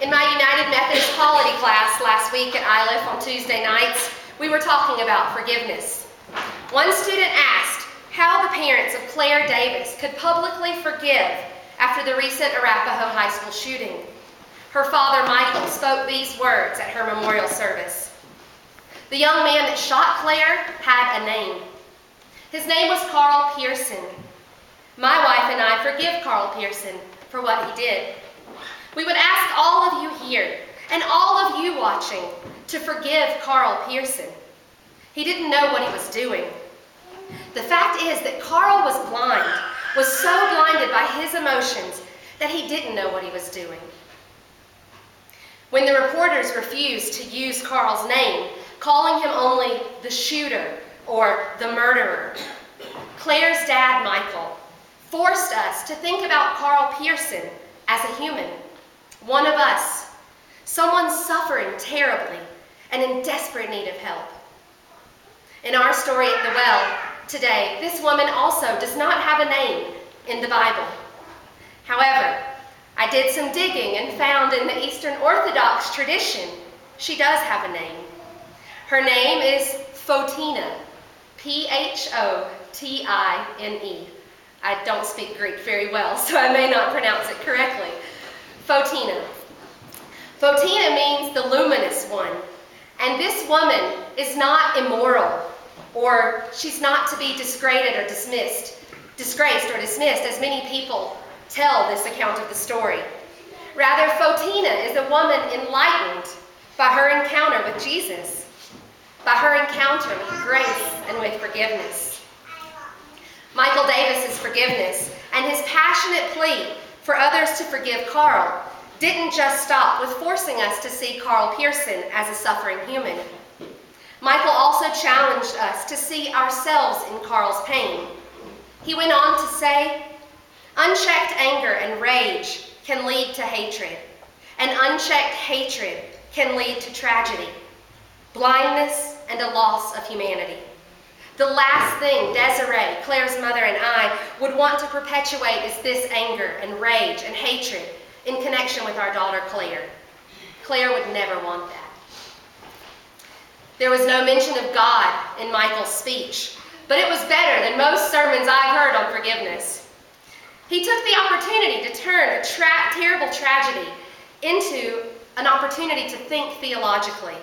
In my United Methodist Polity class last week at ILIF on Tuesday nights, we were talking about forgiveness. One student asked how the parents of Claire Davis could publicly forgive after the recent Arapahoe High School shooting. Her father, Michael, spoke these words at her memorial service. The young man that shot Claire had a name. His name was Carl Pearson. My wife and I forgive Carl Pearson for what he did. We would ask all of you here and all of you watching to forgive Carl Pearson. He didn't know what he was doing. The fact is that Carl was blind, was so blinded by his emotions that he didn't know what he was doing. When the reporters refused to use Carl's name, calling him only the shooter or the murderer, Claire's dad, Michael, forced us to think about Carl Pearson as a human, one of us, someone suffering terribly and in desperate need of help. In our story at the well today, this woman also does not have a name in the Bible. However, I did some digging and found in the Eastern Orthodox tradition, she does have a name. Her name is Photine, P-H-O-T-I-N-E. I don't speak Greek very well, so I may not pronounce it correctly. Photine. Photine means the luminous one. And this woman is not immoral, or she's not to be disgraced or dismissed, as many people tell this account of the story. Rather, Photine is a woman enlightened by her encounter with Jesus, by her encounter with grace and with forgiveness. Michael Davis's forgiveness and his passionate plea for others to forgive Carl didn't just stop with forcing us to see Carl Pearson as a suffering human. Michael also challenged us to see ourselves in Carl's pain. He went on to say, unchecked anger and rage can lead to hatred, and unchecked hatred can lead to tragedy, blindness, and a loss of humanity. The last thing Desiree, Claire's mother, and I would want to perpetuate is this anger and rage and hatred in connection with our daughter Claire. Claire would never want that. There was no mention of God in Michael's speech, but it was better than most sermons I've heard on forgiveness. He took the opportunity to turn a terrible tragedy into an opportunity to think theologically.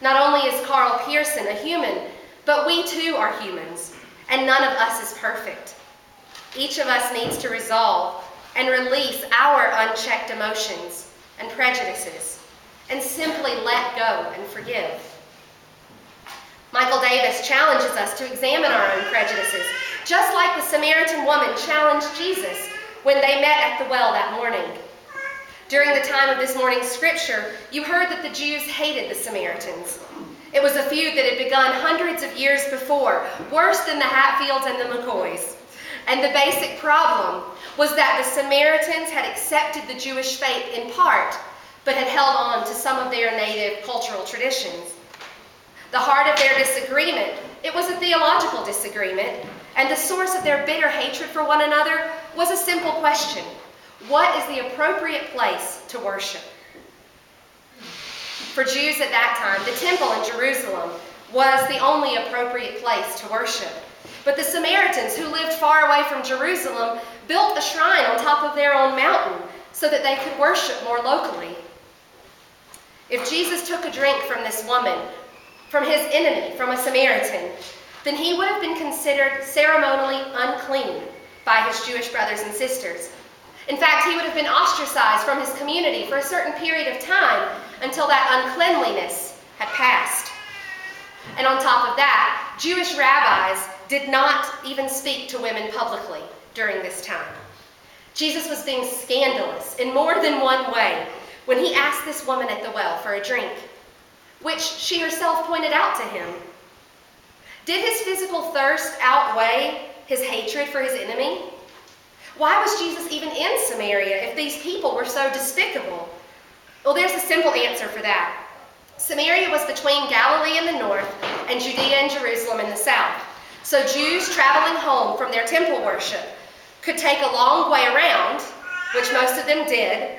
Not only is Carl Pearson a human, but we too are humans, and none of us is perfect. Each of us needs to resolve and release our unchecked emotions and prejudices, and simply let go and forgive. Michael Davis challenges us to examine our own prejudices, just like the Samaritan woman challenged Jesus when they met at the well that morning. During the time of this morning's scripture, you heard that the Jews hated the Samaritans. It was a feud that had begun hundreds of years before, worse than the Hatfields and the McCoys. And the basic problem was that the Samaritans had accepted the Jewish faith in part, but had held on to some of their native cultural traditions. The heart of their disagreement, it was a theological disagreement, and the source of their bitter hatred for one another was a simple question. What is the appropriate place to worship? For Jews at that time, the temple in Jerusalem was the only appropriate place to worship. But the Samaritans, who lived far away from Jerusalem, built a shrine on top of their own mountain so that they could worship more locally. If Jesus took a drink from this woman, from his enemy, from a Samaritan, then he would have been considered ceremonially unclean by his Jewish brothers and sisters. In fact, he would have been ostracized from his community for a certain period of time until that uncleanliness had passed. And on top of that, Jewish rabbis did not even speak to women publicly during this time. Jesus was being scandalous in more than one way when he asked this woman at the well for a drink, which she herself pointed out to him. Did his physical thirst outweigh his hatred for his enemy? Why was Jesus even in Samaria if these people were so despicable? Well, there's a simple answer for that. Samaria was between Galilee in the north and Judea and Jerusalem in the south. So Jews traveling home from their temple worship could take a long way around, which most of them did,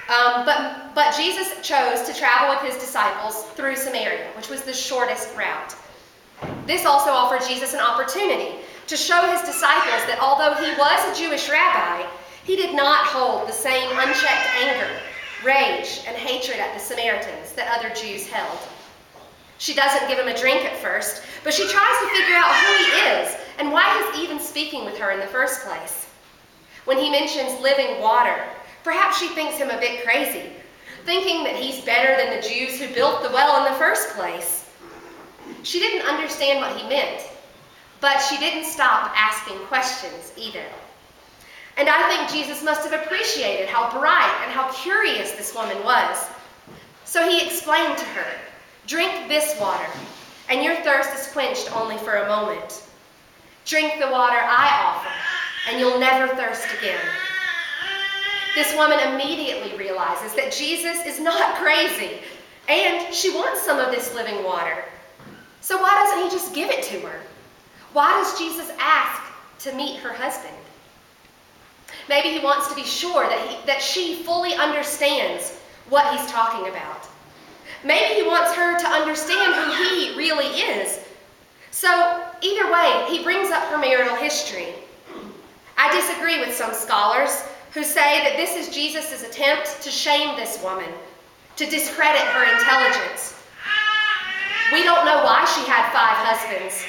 But Jesus chose to travel with his disciples through Samaria, which was the shortest route. This also offered Jesus an opportunity to show his disciples that although he was a Jewish rabbi, he did not hold the same unchecked anger, rage, and hatred at the Samaritans that other Jews held. She doesn't give him a drink at first, but she tries to figure out who he is and why he's even speaking with her in the first place. When he mentions living water, perhaps she thinks him a bit crazy, thinking that he's better than the Jews who built the well in the first place. She didn't understand what he meant, but she didn't stop asking questions either. And I think Jesus must have appreciated how bright and how curious this woman was. So he explained to her, "Drink this water, and your thirst is quenched only for a moment. Drink the water I offer, and you'll never thirst again." This woman immediately realizes that Jesus is not crazy, and she wants some of this living water. So why doesn't he just give it to her? Why does Jesus ask to meet her husband? Maybe he wants to be sure that she fully understands what he's talking about. Maybe he wants her to understand who he really is. So either way, he brings up her marital history. I disagree with some scholars who say that this is Jesus' attempt to shame this woman, to discredit her intelligence. We don't know why she had 5 husbands.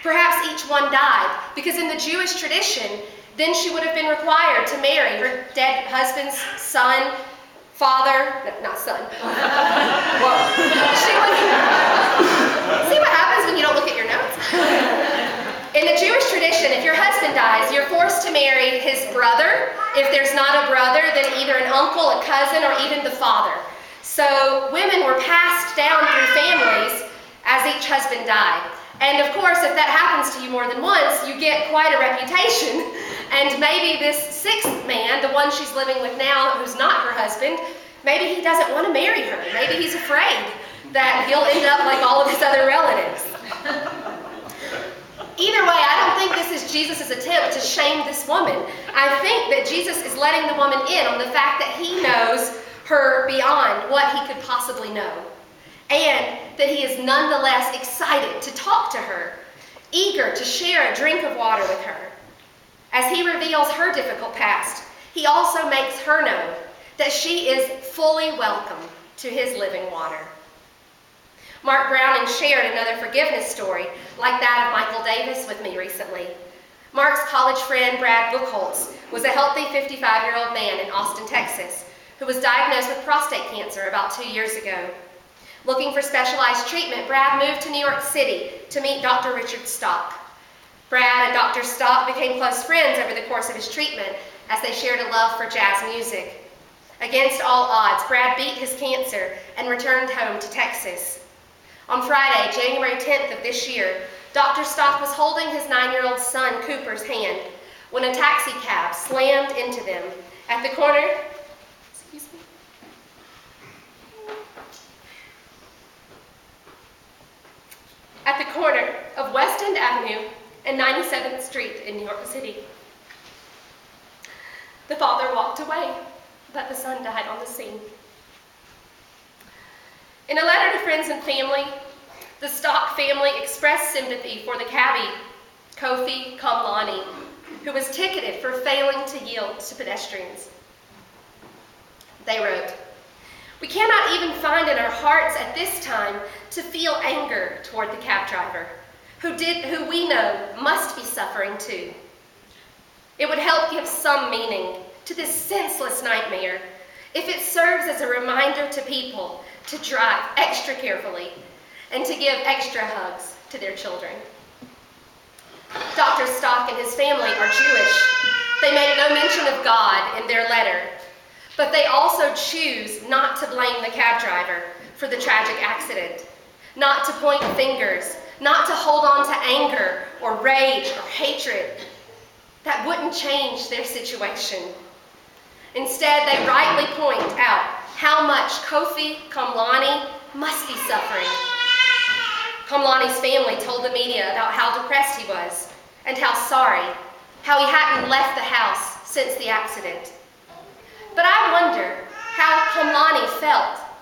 Perhaps each one died, because in the Jewish tradition, then she would have been required to marry her dead husband's son, father, no, not son. She would, see what happens when you don't look at your notes? In the Jewish tradition, if your husband dies, you're forced to marry his brother. If there's not a brother, then either an uncle, a cousin, or even the father. So women were passed down through families as each husband died. And of course, if that happens to you more than once, you get quite a reputation. And maybe this 6th man, the one she's living with now, who's not her husband, maybe he doesn't want to marry her. Maybe he's afraid that he'll end up like all of his other relatives. Either way, I don't think this is Jesus' attempt to shame this woman. I think that Jesus is letting the woman in on the fact that he knows her beyond what he could possibly know. And that he is nonetheless excited to talk to her, eager to share a drink of water with her. As he reveals her difficult past, he also makes her know that she is fully welcome to his living water. Mark Browning shared another forgiveness story like that of Michael Davis with me recently. Mark's college friend, Brad Buchholz, was a healthy 55-year-old man in Austin, Texas, who was diagnosed with prostate cancer about 2 years ago. Looking for specialized treatment, Brad moved to New York City to meet Dr. Richard Stock. Brad and Dr. Stock became close friends over the course of his treatment as they shared a love for jazz music. Against all odds, Brad beat his cancer and returned home to Texas. On Friday, January 10th of this year, Dr. Stock was holding his 9-year-old son Cooper's hand when a taxi cab slammed into them at the corner. At the corner of West End Avenue and 97th Street in New York City. The father walked away, but the son died on the scene. In a letter to friends and family, the Stock family expressed sympathy for the cabbie, Kofi Kamlani, who was ticketed for failing to yield to pedestrians. They wrote, "We cannot even find in our hearts at this time to feel anger toward the cab driver, who we know must be suffering too. It would help give some meaning to this senseless nightmare if it serves as a reminder to people to drive extra carefully and to give extra hugs to their children." Dr. Stock and his family are Jewish. They make no mention of God in their letter, but they also choose not to blame the cab driver for the tragic accident, not to point fingers, not to hold on to anger or rage or hatred. That wouldn't change their situation. Instead, they rightly point out how much Kofi Kamlani must be suffering. Kamlani's family told the media about how depressed he was and how sorry, how he hadn't left the house since the accident. But I wonder how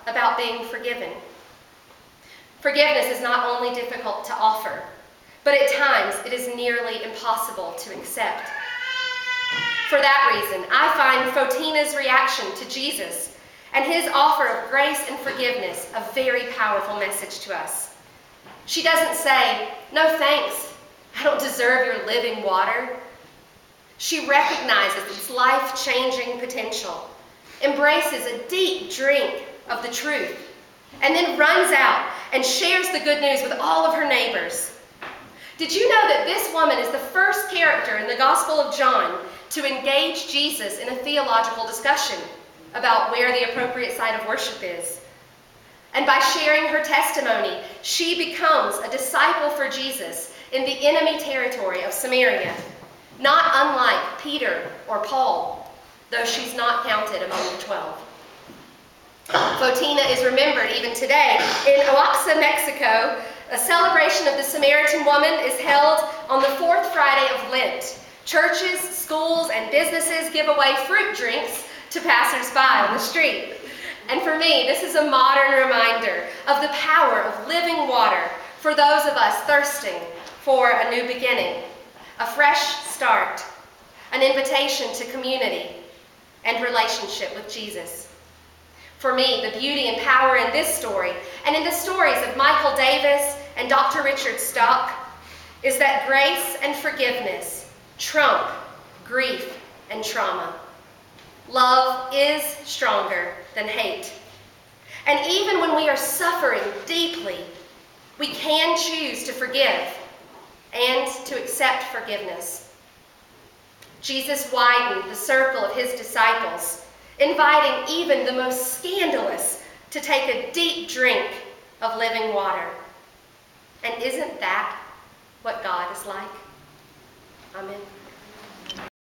about being forgiven. Forgiveness is not only difficult to offer, but at times it is nearly impossible to accept. For that reason, I find Photina's reaction to Jesus and his offer of grace and forgiveness a very powerful message to us. She doesn't say, "No thanks, I don't deserve your living water." She recognizes its life-changing potential, embraces a deep drink of the truth, and then runs out and shares the good news with all of her neighbors. Did you know that this woman is the first character in the Gospel of John to engage Jesus in a theological discussion about where the appropriate site of worship is? And by sharing her testimony, she becomes a disciple for Jesus in the enemy territory of Samaria, not unlike Peter or Paul, though she's not counted among the 12. Photine is remembered even today. In Oaxaca, Mexico, a celebration of the Samaritan woman is held on the fourth Friday of Lent. Churches, schools, and businesses give away fruit drinks to passers-by on the street. And for me, this is a modern reminder of the power of living water for those of us thirsting for a new beginning, a fresh start, an invitation to community and relationship with Jesus. For me, the beauty and power in this story, and in the stories of Michael Davis and Dr. Richard Stock, is that grace and forgiveness trump grief and trauma. Love is stronger than hate. And even when we are suffering deeply, we can choose to forgive and to accept forgiveness. Jesus widened the circle of his disciples, inviting even the most scandalous to take a deep drink of living water. And isn't that what God is like? Amen.